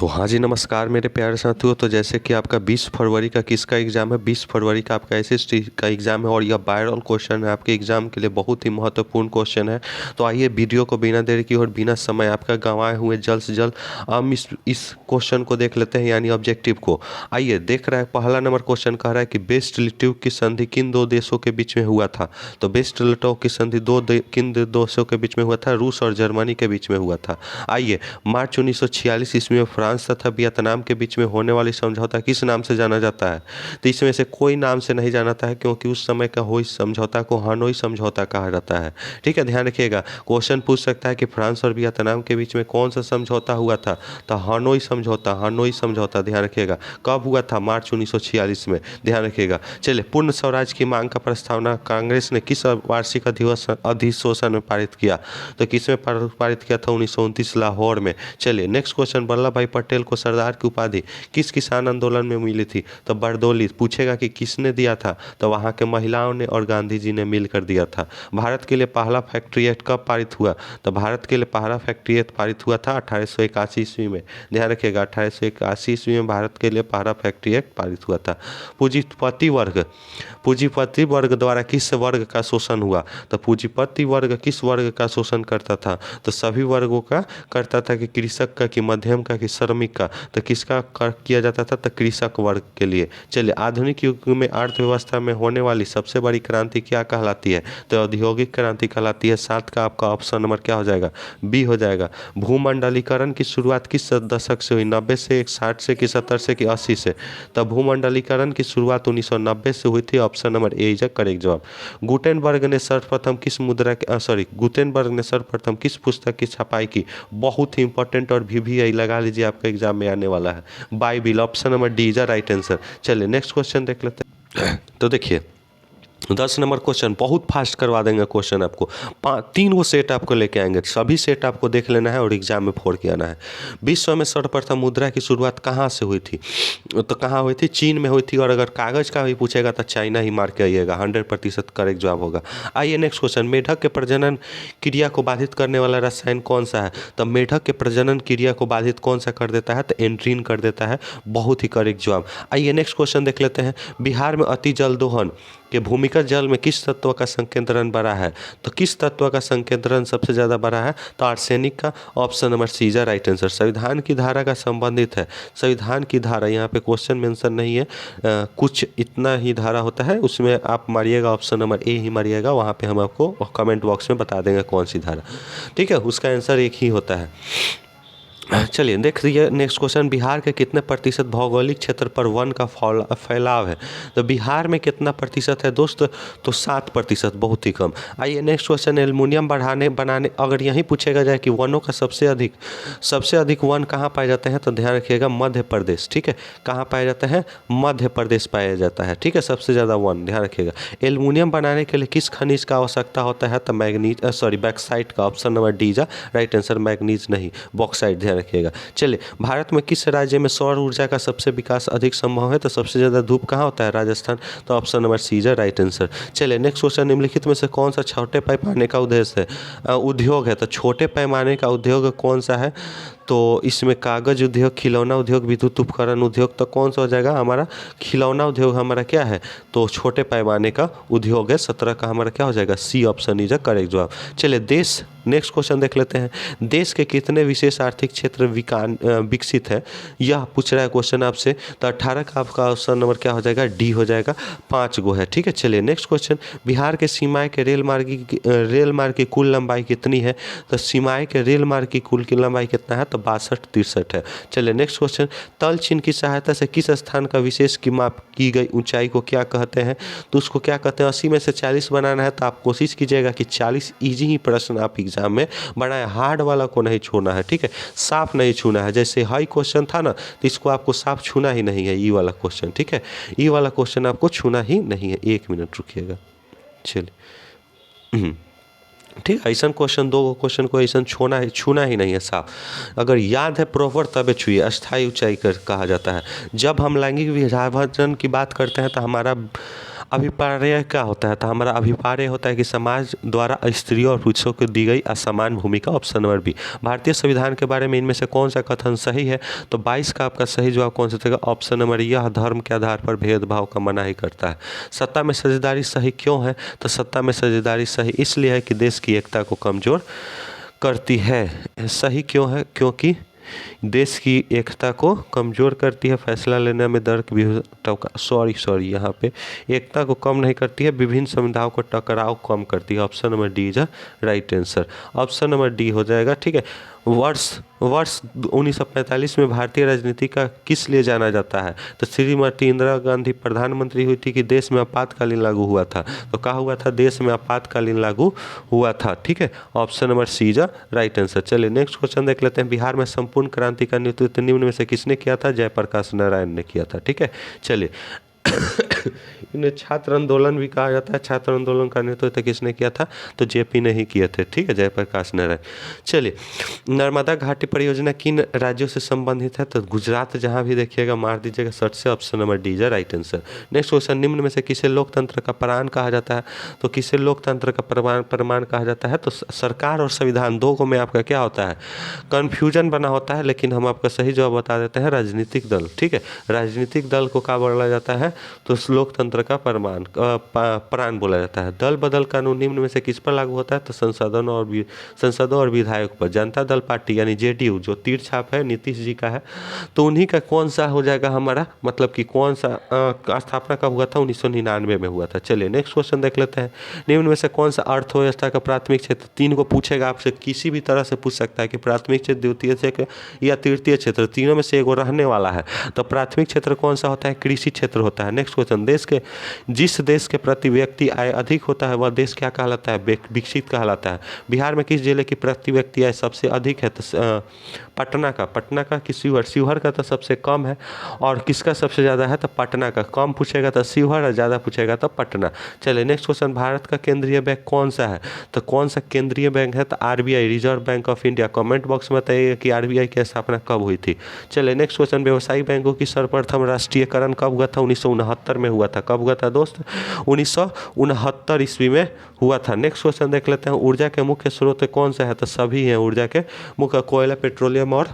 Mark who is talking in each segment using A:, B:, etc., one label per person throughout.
A: तो हाँ जी, नमस्कार मेरे प्यारे साथियों। तो जैसे कि आपका 20 फरवरी का किसका एग्ज़ाम है? 20 फरवरी का आपका एसएसटी का एग्ज़ाम है और यह वायरल क्वेश्चन है आपके एग्ज़ाम के लिए, बहुत ही महत्वपूर्ण क्वेश्चन है। तो आइए वीडियो को बिना देरी किए और बिना समय आपका गंवाए हुए जल्द से जल्द हम इस क्वेश्चन को देख लेते हैं, यानी ऑब्जेक्टिव को। आइए देख रहा है, पहला नंबर क्वेश्चन कह रहा है कि ब्रेस्ट-लिटव की संधि किन दो देशों के बीच में हुआ था? तो ब्रेस्ट-लिटव की संधि किन दो देशों के बीच में हुआ था? रूस और जर्मनी के बीच में हुआ था। आइए, मार्च 1946 ईस्वी में फ्रांस तथा वियतनाम के बीच में होने वाली समझौता किस नाम से जाना जाता है? तो इसमें से कोई नाम से नहीं जाना है, क्योंकि उस समय का हुई समझौता को हनोई समझौता कहा जाता है। ठीक है, ध्यान रखिएगा। क्वेश्चन पूछ सकता है कि फ्रांस और वियतनाम के बीच में कौन सा समझौता हुआ था? तो हनोई समझौता, हनोई समझौता। ध्यान रखिएगा, कब हुआ था? मार्च 1946 में। ध्यान रखिएगा। चलिए, पूर्ण स्वराज की मांग का प्रस्तावना कांग्रेस ने किस वार्षिक अधिवेशन में पारित किया? तो किसमें पारित किया था? 1929 लाहौर में। चलिए नेक्स्ट क्वेश्चन, वल्लभ भाई पटेल को सरदार की उपाधि किस किसान आंदोलन में मिली थी? तो बरदौली। पूछेगा कि किसने दिया था? तो वहाँ के महिलाओं ने और गांधी जी ने मिलकर दिया था। भारत के लिए पहला फैक्ट्री एक्ट कब पारित हुआ? तो भारत के लिए पहला फैक्ट्री एक्ट पारित हुआ था 1881 ईस्वी में। ध्यान रखिएगा, 1881 ईस्वी में भारत के लिए पहला फैक्ट्री एक्ट पारित हुआ था। पूंजीपति वर्ग द्वारा किस वर्ग का शोषण हुआ? तो पूंजीपति वर्ग किस वर्ग का शोषण करता था? तो सभी वर्गों का करता था, कि कृषक का, कि मध्यम का, कि श्रमिक का। तो किसका किया जाता था? तो कृषक वर्ग के लिए। चलिए, आधुनिक युग में अर्थव्यवस्था में होने वाली सबसे बड़ी क्रांति क्या कहलाती है? तो औद्योगिक क्रांति कहलाती है। 7 का आपका ऑप्शन नंबर क्या हो जाएगा? बी हो जाएगा। भूमंडलीकरण की शुरुआत किस दशक से हुई? 90 से, 60 से, कि 70 से, कि 80 से? तब भूमंडलीकरण की शुरुआत 1990 से हुई थी। Option number A is correct जवाब। गुटेनबर्ग ने सर्वप्रथम किस गुटेनबर्ग ने सर्वप्रथम किस पुस्तक की छपाई की? बहुत ही इंपॉर्टेंट और भी लगा लीजिए, आपका एग्जाम में आने वाला है। Bible. Option number D is right answer. चलिए नेक्स्ट क्वेश्चन देख लेते हैं। तो देखिए 10 नंबर क्वेश्चन, बहुत फास्ट करवा देंगे क्वेश्चन आपको। 3 गो सेट आपको लेके आएंगे, सभी सेट आपको देख लेना है और एग्जाम में फोड़ के आना है। विश्व में सर्वप्रथम मुद्रा की शुरुआत कहाँ से हुई थी? तो कहाँ हुई थी? चीन में हुई थी। और अगर कागज का भी पूछेगा तो चाइना ही मार के आइएगा, 100% करेक्ट जवाब होगा। आइए नेक्स्ट क्वेश्चन, मेढक के प्रजनन क्रिया को बाधित करने वाला रसायन कौन सा है? तो मेढक के प्रजनन क्रिया को बाधित कौन सा कर देता है? तो एंड्रीन कर देता है। बहुत ही करेक्ट जवाब। आइए नेक्स्ट क्वेश्चन देख लेते हैं। बिहार में अति जल दोहन के भूमिगत जल में किस तत्व का संकेंद्रण बड़ा है? तो किस तत्व का संकेंद्रण सबसे ज़्यादा बड़ा है? तो आर्सेनिक का। Option number C is right answer. संविधान की धारा का संबंधित है। संविधान की धारा, यहाँ पे क्वेश्चन मेंशन नहीं है, कुछ इतना ही धारा होता है, उसमें आप मारिएगा ऑप्शन नंबर ए ही मारिएगा, वहाँ पे हम आपको कमेंट बॉक्स में बता देंगे कौन सी धारा। ठीक है, उसका आंसर एक ही होता है। चलिए देख लीजिए नेक्स्ट क्वेश्चन, बिहार के कितने प्रतिशत भौगोलिक क्षेत्र पर वन का फैलाव है? तो बिहार में कितना प्रतिशत है दोस्त? तो 7%, बहुत ही कम। आइए नेक्स्ट क्वेश्चन, एल्युमिनियम बनाने अगर यहीं पूछेगा जाए कि वनों का सबसे अधिक वन कहाँ पाए जाते हैं? तो ध्यान रखिएगा, मध्य प्रदेश। ठीक है, कहाँ पाए जाते हैं? मध्य प्रदेश पाया जाता है। ठीक है, सबसे ज़्यादा वन, ध्यान रखिएगा। एल्युमिनियम बनाने के लिए किस खनिज का आवश्यकता होता है? तो बैक्साइट का। Option number D is right answer, manganese नहीं, बॉक्साइट। ध्यान रखिएगा। चलिए, भारत में किस राज्य में सौर ऊर्जा का सबसे विकास अधिक संभव है? तो सबसे ज़्यादा धूप कहाँ होता है? राजस्थान। तो option number C is right answer. चलिए नेक्स्ट क्वेश्चन, निम्नलिखित में से कौन सा छोटे पैमाने का उद्देश्य है उद्योग है? तो छोटे पैमाने का उद्योग कौन सा है? तो इसमें कागज उद्योग, खिलौना उद्योग, विद्युत उपकरण उद्योग। तो कौन सा हो जाएगा हमारा? खिलौना उद्योग हमारा क्या है? तो छोटे पैमाने का उद्योग है। 17 का हमारा क्या हो जाएगा? सी ऑप्शन इज करेक्ट जवाब। चलिए देश, नेक्स्ट क्वेश्चन देख लेते हैं। देश के कितने विशेष आर्थिक क्षेत्र विकसित है? यह पूछ रहा है क्वेश्चन आपसे। तो 18 का आपका ऑप्शन नंबर क्या हो जाएगा? डी हो जाएगा। 5 गो है। ठीक है, चलिए नेक्स्ट क्वेश्चन, बिहार के सीमाएं के रेल मार्ग की कुल लंबाई कितनी है? तो सीमाएं के रेल मार्ग की कुल की लंबाई कितना है? तो 62-63 है। चलिए नेक्स्ट क्वेश्चन, तल चिन्ह की सहायता से किस स्थान का विशेष की माप की गई ऊंचाई को क्या कहते हैं? तो उसको क्या कहते हैं? 80 में से 40 बनाना है, तो आप कोशिश कीजिएगा कि 40 इजी ही प्रश्न आप एग्जाम में बनाए, हार्ड वाला को नहीं छोड़ना है। ठीक है, साफ नहीं छूना है। जैसे हाई क्वेश्चन था ना, तो इसको आपको साफ छूना ही नहीं है, ई वाला क्वेश्चन। ठीक है, ई वाला क्वेश्चन आपको छूना ही नहीं है। 1 मिनट रुकिएगा। चलिए ठीक है, ऐसा क्वेश्चन, 2 क्वेश्चन को ऐसा छूना ही नहीं है साफ। अगर याद है प्रॉपर तबे छुइए। अस्थायी ऊंचाई कहा जाता है। जब हम लैंगिक विभाजन की बात करते हैं तो हमारा अभिप्राय क्या होता है? तो हमारा अभिप्राय होता है कि समाज द्वारा स्त्रियों और पुरुषों को दी गई असमान भूमिका। Option number B. भारतीय संविधान के बारे में इनमें से कौन सा कथन सही है? तो 22 का आपका सही जवाब कौन सा देगा? ऑप्शन नंबर, यह धर्म के आधार पर भेदभाव का मनाही करता है। सत्ता में साझेदारी सही क्यों है? तो सत्ता में साझेदारी सही इसलिए है कि देश की एकता को कमजोर करती है। सही क्यों है? क्योंकि देश की एकता को कमज़ोर करती है, फैसला लेने में तर्क सॉरी यहाँ पे एकता को कम नहीं करती है, विभिन्न समुदायों को टकराव कम करती है। Option number D is a right answer. Option number D हो जाएगा। ठीक है। वर्ष 1945 में भारतीय राजनीति का किस लिए जाना जाता है? तो श्रीमती इंदिरा गांधी प्रधानमंत्री हुई थी कि देश में आपातकालीन लागू हुआ था? तो कहा हुआ था देश में आपातकालीन लागू हुआ था। ठीक है। Option number C is a right answer. चलिए नेक्स्ट क्वेश्चन देख लेते हैं। बिहार में संपूर्ण क्रांति का नेतृत्व निम्न में से किसने किया था? जयप्रकाश नारायण ने किया था। ठीक है। चलिए इन्हें छात्र आंदोलन भी कहा जाता है। छात्र आंदोलन का नेतृत्व किसने किया था? तो जेपी ने ही किए थे। ठीक है, जयप्रकाश नारायण। चलिए, नर्मदा घाटी परियोजना किन राज्यों से संबंधित है? तो गुजरात, जहां भी देखिएगा मार दीजिएगा सर्च से। Option number D is right answer. Next question, निम्न में से किसे लोकतंत्र का प्राण कहा जाता है? तो किसे लोकतंत्र का प्रमाण कहा जाता है? तो सरकार और संविधान दो को में आपका क्या होता है? कन्फ्यूजन बना होता है, लेकिन हम आपका सही जवाब बता देते हैं, राजनीतिक दल। ठीक है, राजनीतिक दल को क्या बोला जाता है? तो लोकतंत्र का प्राण बोला जाता है। दल बदल कानून निम्न में से किस पर लागू होता है? तो संसदों और विधायक पर। जनता दल पार्टी यानी जेडीयू जो तीर छाप है नीतीश जी का है, तो उन्हीं का कौन सा हो जाएगा हमारा, मतलब कि कौन सा स्थापना कब हुआ था? 1999 में हुआ था। चलिए नेक्स्ट क्वेश्चन देख लेते हैं। निम्न में से कौन सा अर्थव्यवस्था का प्राथमिक क्षेत्र? 3 को पूछेगा आपसे, किसी भी तरह से पूछ सकता है कि प्राथमिक क्षेत्र, द्वितीय क्षेत्र या तृतीय क्षेत्र, तीनों में से एगो रहने वाला है। तो प्राथमिक क्षेत्र कौन सा होता है? कृषि क्षेत्र होता है। नेक्स्ट क्वेश्चन, जिस देश के प्रति व्यक्ति आय अधिक होता है वह देश क्या कहलाता है? विकसित कहलाता है। बिहार में किस जिले की प्रति व्यक्ति आय सबसे अधिक है? तो पटना का कि शिवहर का तो सबसे कम है, और किसका सबसे ज़्यादा है? तो पटना का। कम पूछेगा तो शिवहर और ज़्यादा पूछेगा तो पटना। चलिए नेक्स्ट क्वेश्चन, भारत का केंद्रीय बैंक कौन सा है? तो कौन सा केंद्रीय बैंक है? तो RBI, reserve bank of India. Comment box में बताइए कि आरबीआई की स्थापना कब हुई थी। चलिए नेक्स्ट क्वेश्चन, व्यवसायिक बैंकों की सर्वप्रथम राष्ट्रीयकरण कब हुआ था? 1969 में हुआ था। कब हुआ था दोस्त? 1969 ईस्वी में हुआ था। नेक्स्ट क्वेश्चन देख लेते हैं, ऊर्जा के मुख्य स्रोत कौन सा है? तो सभी हैं ऊर्जा के मुख्य, कोयला, पेट्रोलियम और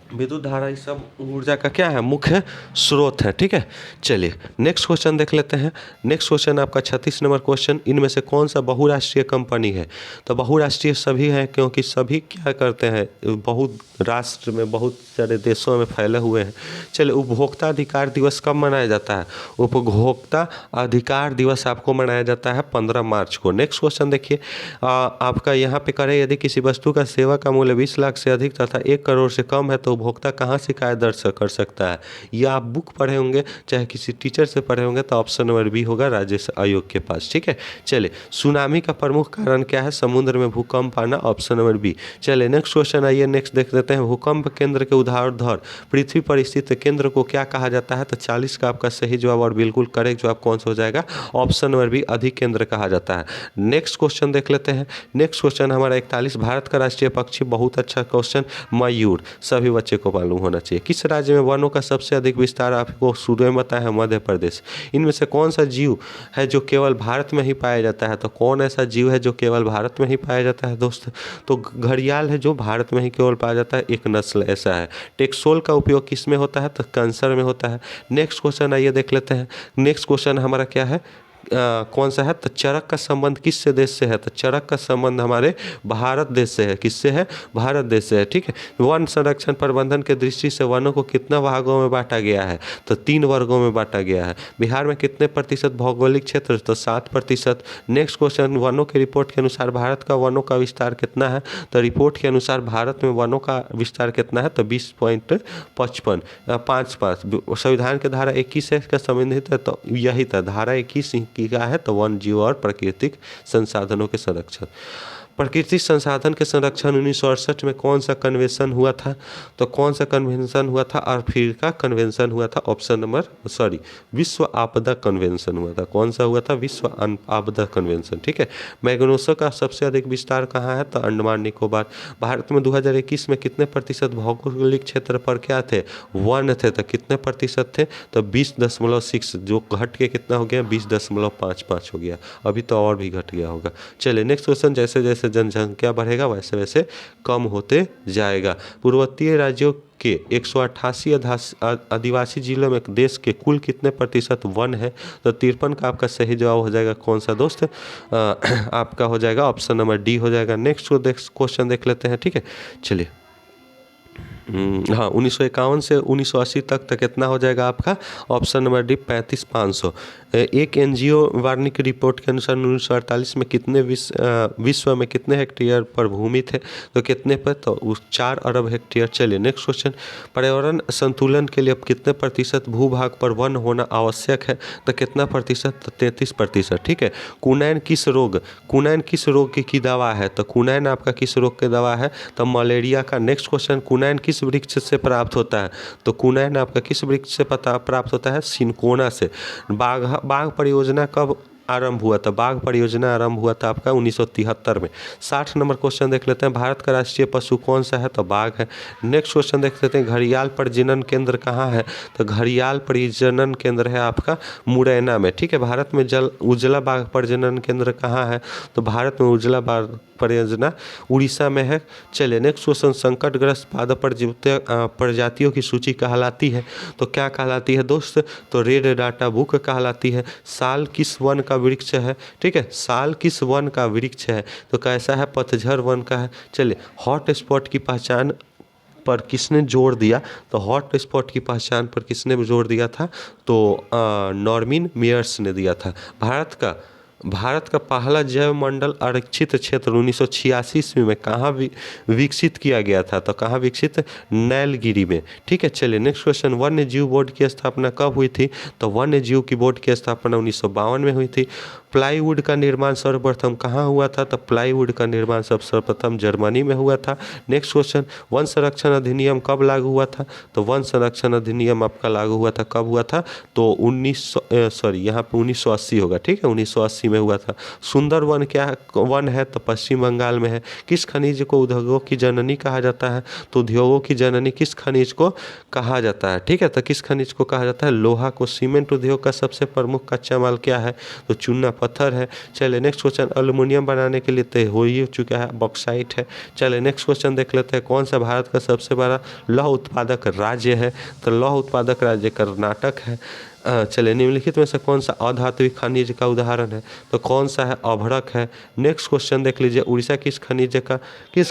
A: विद्युत धारा, ये सब ऊर्जा का क्या है? मुख्य स्रोत है। ठीक है। चलिए नेक्स्ट क्वेश्चन देख लेते हैं। नेक्स्ट क्वेश्चन आपका 36 नंबर क्वेश्चन, इनमें से कौन सा बहुराष्ट्रीय कंपनी है? तो बहुराष्ट्रीय सभी हैं, क्योंकि सभी क्या करते हैं, बहुत राष्ट्र में, बहुत सारे देशों में फैले हुए हैं। चलिए, उपभोक्ता अधिकार दिवस कब मनाया जाता है? उपभोक्ता अधिकार दिवस आपको मनाया जाता है 15 मार्च को। नेक्स्ट क्वेश्चन देखिए, आपका यहाँ पे करें, यदि किसी वस्तु का सेवा का मूल्य 20 लाख से अधिक तथा 1 करोड़ से कम है तो उपभोक्ता कहाँ शिकायत दर्ज कर सकता है? या आप बुक पढ़े होंगे, चाहे किसी टीचर से पढ़े होंगे, तो ऑप्शन नंबर बी होगा, राज्य आयोग के पास। ठीक है। चलिए, सुनामी का प्रमुख कारण क्या है? समुद्र में भूकंप आना। Option number B. चलिए नेक्स्ट क्वेश्चन आइए, नेक्स्ट देख लेते हैं। भूकंप केंद्र के ऊर्ध्वाधर पृथ्वी पर स्थित केंद्र को क्या कहा जाता है? तो 40 का आपका सही जवाब और बिल्कुल करेक्ट जवाब कौन सा हो जाएगा? ऑप्शन नंबर बी, अधिकेंद्र कहा जाता है। नेक्स्ट क्वेश्चन देख लेते हैं। नेक्स्ट क्वेश्चन हमारा 41, भारत का राष्ट्रीय पक्षी। बहुत अच्छा क्वेश्चन, मयूर, सभी बच्चे को मालूम होना चाहिए। किस राज्य में वनों का सबसे अधिक विस्तार? आपको शुरू में बताया है, मध्य प्रदेश। इनमें से कौन सा जीव है जो केवल भारत में ही पाया जाता है? तो कौन ऐसा जीव है जो केवल भारत में ही पाया जाता है दोस्त? तो घड़ियाल है, जो भारत में ही केवल पाया जाता है, एक नस्ल ऐसा है। टेक्सोल का उपयोग किस में होता है? तो कैंसर में होता है। नेक्स्ट क्वेश्चन आइए देख लेते हैं। नेक्स्ट क्वेश्चन हमारा क्या है, कौन सा है? तो चरक का संबंध किससे देश से है? तो चरक का संबंध हमारे भारत देश से है। किससे है? भारत देश से है। ठीक है। वन संरक्षण प्रबंधन के दृष्टि से वनों को कितना भागों में बांटा गया है? तो 3 वर्गों में बांटा गया है। बिहार में कितने प्रतिशत भौगोलिक क्षेत्र? तो 7%। नेक्स्ट क्वेश्चन, वनों की रिपोर्ट के अनुसार भारत का वनों का विस्तार कितना है? तो रिपोर्ट के अनुसार भारत में वनों का विस्तार कितना है? तो 20.55 संविधान के धारा 21 से इसका संबंधित है, तो यही था धारा 21 की क्या है? तो वन जीव और प्राकृतिक संसाधनों के संरक्षण। प्रकृति संसाधन के संरक्षण 1968 में कौन सा कन्वेंशन हुआ था? तो कौन सा कन्वेंशन हुआ था? अफ्रीका कन्वेंशन हुआ था। ऑप्शन नंबर विश्व आपदा कन्वेंशन हुआ था। कौन सा हुआ था? विश्व आपदा कन्वेंशन। ठीक है। मैग्नीशियम का सबसे अधिक विस्तार कहाँ है? तो अंडमान निकोबार। भारत में 2021 में कितने प्रतिशत भौगोलिक क्षेत्र पर क्या थे? वन थे। तो कितने प्रतिशत थे? तो 20.6, जो घट के कितना हो गया? 20.55 हो गया। अभी तो और भी घट गया होगा। चलिए नेक्स्ट क्वेश्चन। जैसे जैसे जनसंख्या बढ़ेगा वैसे वैसे कम होते जाएगा। पूर्वोत्तर राज्यों के 188 आदिवासी जिलों में देश के कुल कितने प्रतिशत वन है? तो 53 का आपका सही जवाब हो जाएगा कौन सा दोस्त? आपका हो जाएगा ऑप्शन नंबर डी हो जाएगा। नेक्स्ट क्वेश्चन देख लेते हैं। ठीक है, चलिए। हाँ, 1951 से 1980 तक कितना हो जाएगा आपका? Option number D 35,500। एक एनजीओ वार्निक रिपोर्ट के अनुसार 1948 में कितने विश्व में कितने हेक्टेयर पर भूमि थे? तो कितने पर? तो 4 अरब हेक्टेयर। चलिए नेक्स्ट क्वेश्चन। पर्यावरण संतुलन के लिए अब कितने प्रतिशत भूभाग पर वन होना आवश्यक है? तो कितना प्रतिशत? तो 33%। ठीक है। कुनैन किस रोग की दवा है? तो कुनैन आपका किस रोग की दवा है? तो मलेरिया का। Next question. कुनैन किस वृक्ष से प्राप्त होता है? तो कुनैन आपका किस वृक्ष से प्राप्त होता है? सिनकोना से। बाघ परियोजना कब आरंभ हुआ था? बाघ परियोजना आरंभ हुआ था आपका 1973 में। 60 नंबर क्वेश्चन देख लेते हैं। भारत का राष्ट्रीय पशु कौन सा है? तो बाघ है। नेक्स्ट क्वेश्चन देख लेते हैं। घड़ियाल प्रजनन केंद्र कहाँ है? तो घड़ियाल प्रजनन केंद्र है आपका मुरैना में। ठीक है। भारत में उजला बाघ प्रजनन केंद्र कहाँ है? तो भारत में उजला बाघ परियोजना उड़ीसा में है। चलिए नेक्स्ट क्वेश्चन। संकटग्रस्त पादप प्रजातियों की सूची कहलाती है? तो क्या कहलाती है दोस्त? तो रेड डाटा बुक कहलाती है। साल किस वन का वृक्ष है? ठीक है। साल किस वन का वृक्ष है? तो कैसा है? पतझड़ वन का है। चलिए, हॉट स्पॉट की पहचान पर किसने जोर दिया? तो हॉट स्पॉट की पहचान पर किसने जोर दिया था? तो नॉर्मन मेयर्स ने दिया था। भारत का पहला जैव मंडल आरक्षित क्षेत्र 1986 ईस्वी में कहाँ विकसित किया गया था? तो कहाँ विकसित? नैलगिरी में। ठीक है। चलिए नेक्स्ट क्वेश्चन। वन्य जीव बोर्ड की स्थापना कब हुई थी? तो वन्य जीव की बोर्ड की स्थापना 1952 में हुई थी। प्लाईवुड का निर्माण सर्वप्रथम कहाँ हुआ था? तो प्लाईवुड का निर्माण सर्वप्रथम जर्मनी में हुआ था। Next question. वन संरक्षण अधिनियम कब लागू हुआ था? तो वन संरक्षण अधिनियम आपका लागू हुआ था कब हुआ था? तो 1980 होगा। ठीक है, 1980 में हुआ था। सुंदर वन क्या वन है? तो पश्चिम बंगाल में है। किस खनिज को उद्योगों की जननी कहा जाता है? तो उद्योगों की जननी किस खनिज को कहा जाता है? ठीक है, तो किस खनिज को कहा जाता है? लोहा को। सीमेंट उद्योग का सबसे प्रमुख कच्चा माल क्या है? तो चूना पत्थर है। चलिए नेक्स्ट क्वेश्चन। एल्युमिनियम बनाने के लिए तय हो ही चुका है, बॉक्साइट है। चलिए नेक्स्ट क्वेश्चन देख लेते हैं। कौन सा भारत का सबसे बड़ा लौह उत्पादक राज्य है? तो लौह उत्पादक राज्य कर्नाटक है। चलिए, निम्नलिखित में से कौन सा अधात्विक खनिज का उदाहरण है? तो कौन सा है? अभ्रक है। नेक्स्ट क्वेश्चन देख लीजिए। उड़ीसा किस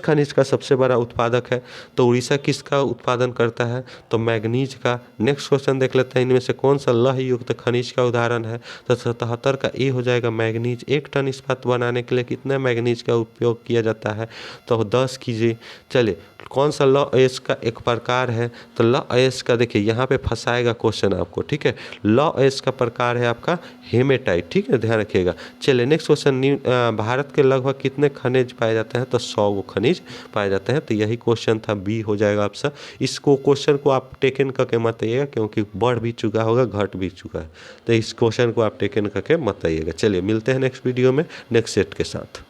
A: खनिज का सबसे बड़ा उत्पादक है? तो उड़ीसा किसका उत्पादन करता है? तो मैग्नीज का। नेक्स्ट क्वेश्चन देख लेते हैं। इनमें से कौन सा लौह युक्त खनिज का उदाहरण है? तो 77 का ए हो जाएगा मैग्नीज। 1 टन इस्पात बनाने के लिए कितना मैग्नीज का उपयोग किया जाता है? तो 10 कीजिए। चलिए, कौन सा लॉ एस का एक प्रकार है? तो लॉ एस का देखिए यहाँ पे फंसाएगा क्वेश्चन आपको। ठीक है, लॉ एस का प्रकार है आपका हेमेटाइट। ठीक है, ध्यान रखिएगा। चलिए नेक्स्ट क्वेश्चन। भारत के लगभग कितने खनिज पाए जाते हैं? तो 100 गो खनिज पाए जाते हैं। तो यही क्वेश्चन था, बी हो जाएगा आपसे। इसको क्वेश्चन को आप टेकन करके मत आइएगा, क्योंकि बढ़ भी चुका होगा, घट भी चुका है। तो इस क्वेश्चन को आप टेकन करके मत आइएगा। चलिए मिलते हैं नेक्स्ट वीडियो में नेक्स्ट सेट के साथ।